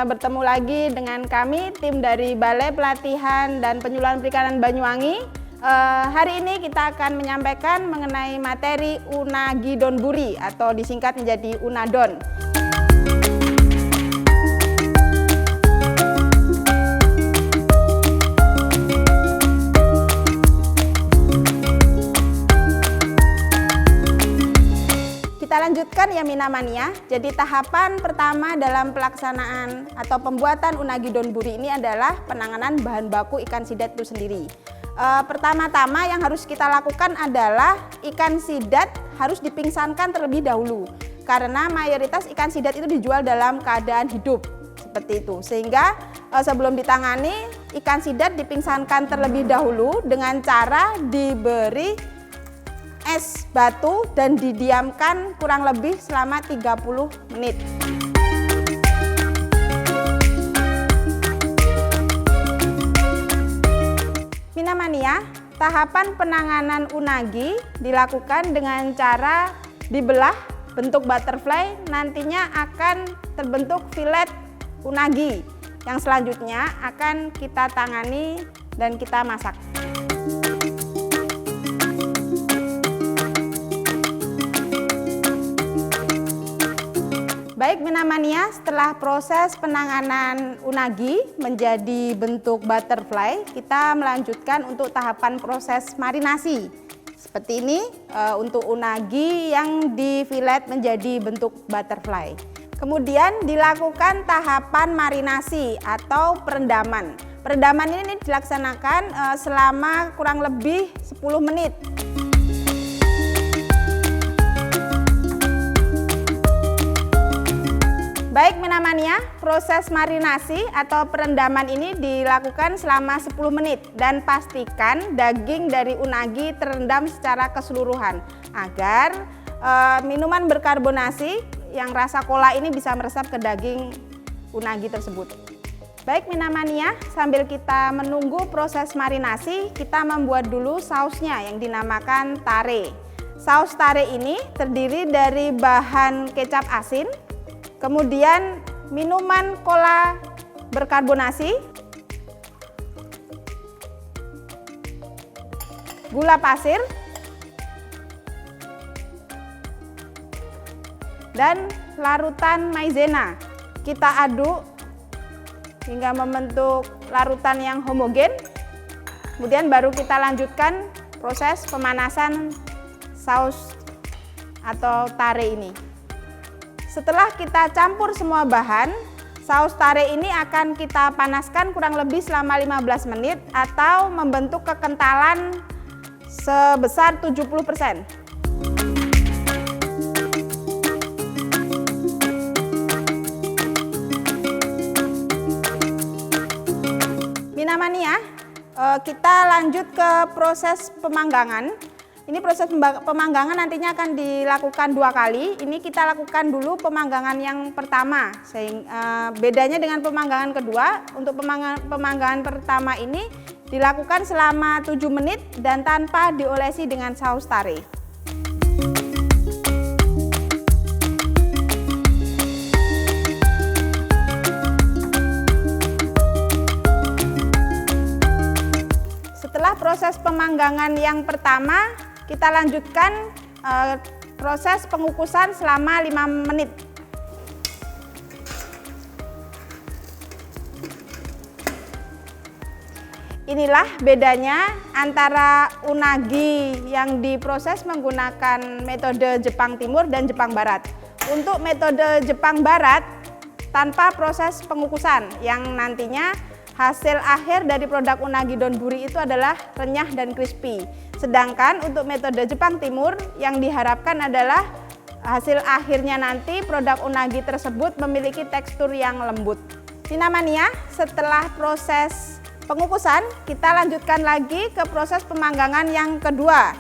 bertemu lagi dengan kami tim dari Balai Pelatihan dan Penyuluhan Perikanan Banyuwangi. Hari ini kita akan menyampaikan mengenai materi Unagi Donburi atau disingkat menjadi Unadon. Kita lanjutkan ya Minamania. Jadi tahapan pertama dalam pelaksanaan atau pembuatan Unagi Donburi ini adalah penanganan bahan baku ikan sidat itu sendiri. Pertama-tama yang harus kita lakukan adalah ikan sidat harus dipingsankan terlebih dahulu. Karena mayoritas ikan sidat itu dijual dalam keadaan hidup seperti itu. Sehingga sebelum ditangani ikan sidat dipingsankan terlebih dahulu dengan cara diberi es batu dan didiamkan kurang lebih selama 30 menit. Minamania, tahapan penanganan unagi dilakukan dengan cara dibelah bentuk butterfly, nantinya akan terbentuk filet unagi yang selanjutnya akan kita tangani dan kita masak. Baik Minamania, setelah proses penanganan unagi menjadi bentuk butterfly, kita melanjutkan untuk tahapan proses marinasi. Seperti ini untuk unagi yang di filet menjadi bentuk butterfly. Kemudian dilakukan tahapan marinasi atau perendaman. Perendaman ini dilaksanakan selama kurang lebih 10 menit. Baik Minamania, proses marinasi atau perendaman ini dilakukan selama 10 menit dan pastikan daging dari unagi terendam secara keseluruhan agar minuman berkarbonasi yang rasa cola ini bisa meresap ke daging unagi tersebut. Baik Minamania, sambil kita menunggu proses marinasi, kita membuat dulu sausnya yang dinamakan tare. Saus tare ini terdiri dari bahan kecap asin, kemudian minuman cola berkarbonasi, gula pasir, dan larutan maizena. Kita aduk hingga membentuk larutan yang homogen. Kemudian baru kita lanjutkan proses pemanasan saus atau tare ini. Setelah kita campur semua bahan, saus tare ini akan kita panaskan kurang lebih selama 15 menit atau membentuk kekentalan sebesar 70%. Minamania, kita lanjut ke proses pemanggangan. Ini proses pemanggangan nantinya akan dilakukan 2 kali. Ini kita lakukan dulu pemanggangan yang pertama. Bedanya dengan pemanggangan kedua, untuk pemanggangan pertama ini dilakukan selama 7 menit dan tanpa diolesi dengan saus tare. Setelah proses pemanggangan yang pertama, kita lanjutkan proses pengukusan selama 5 menit. Inilah bedanya antara unagi yang diproses menggunakan metode Jepang Timur dan Jepang Barat. Untuk metode Jepang Barat tanpa proses pengukusan yang nantinya hasil akhir dari produk unagi donburi itu adalah renyah dan crispy. Sedangkan untuk metode Jepang Timur yang diharapkan adalah hasil akhirnya nanti produk unagi tersebut memiliki tekstur yang lembut. Minamania, setelah proses pengukusan, kita lanjutkan lagi ke proses pemanggangan yang kedua.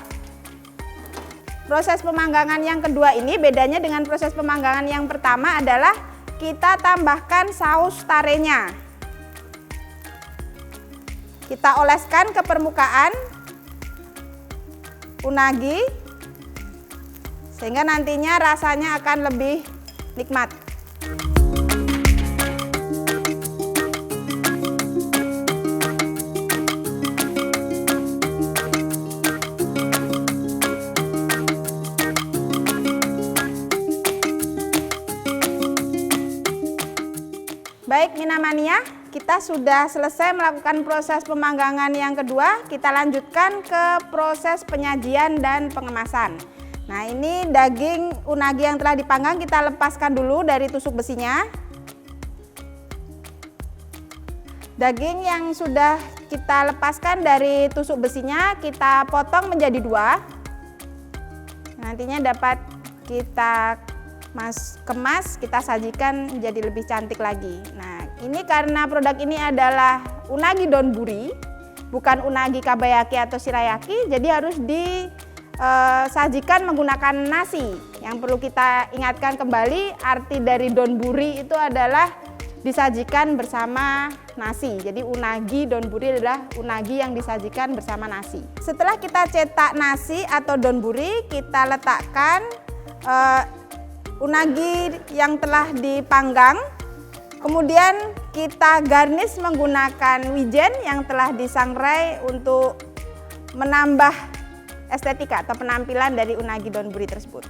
Proses pemanggangan yang kedua ini bedanya dengan proses pemanggangan yang pertama adalah kita tambahkan saus tarenya. Kita oleskan ke permukaan unagi sehingga nantinya rasanya akan lebih nikmat. Baik Minamania, kita sudah selesai melakukan proses pemanggangan yang kedua. Kita lanjutkan ke proses penyajian dan pengemasan. Nah, ini daging unagi yang telah dipanggang kita lepaskan dulu dari tusuk besinya. Daging yang sudah kita lepaskan dari tusuk besinya kita potong menjadi 2. Nantinya dapat kita kemas, kita sajikan menjadi lebih cantik lagi. Nah, ini karena produk ini adalah unagi donburi, bukan unagi kabayaki atau shirayaki, jadi harus disajikan menggunakan nasi. Yang perlu kita ingatkan kembali, arti dari donburi itu adalah disajikan bersama nasi. Jadi unagi donburi adalah unagi yang disajikan bersama nasi. Setelah kita cetak nasi atau donburi, kita letakkan unagi yang telah dipanggang, kemudian kita garnish menggunakan wijen yang telah disangrai untuk menambah estetika atau penampilan dari unagi donburi tersebut.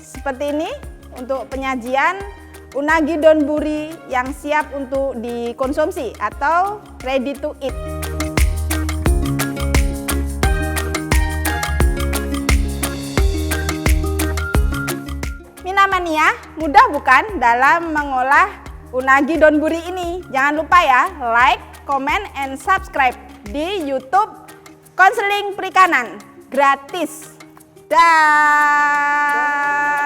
Seperti ini untuk penyajian unagi donburi yang siap untuk dikonsumsi atau ready to eat. Minamania, mudah bukan dalam mengolah unagi donburi ini? Jangan lupa ya, like, comment, and subscribe di YouTube Konseling Perikanan gratis. Dah.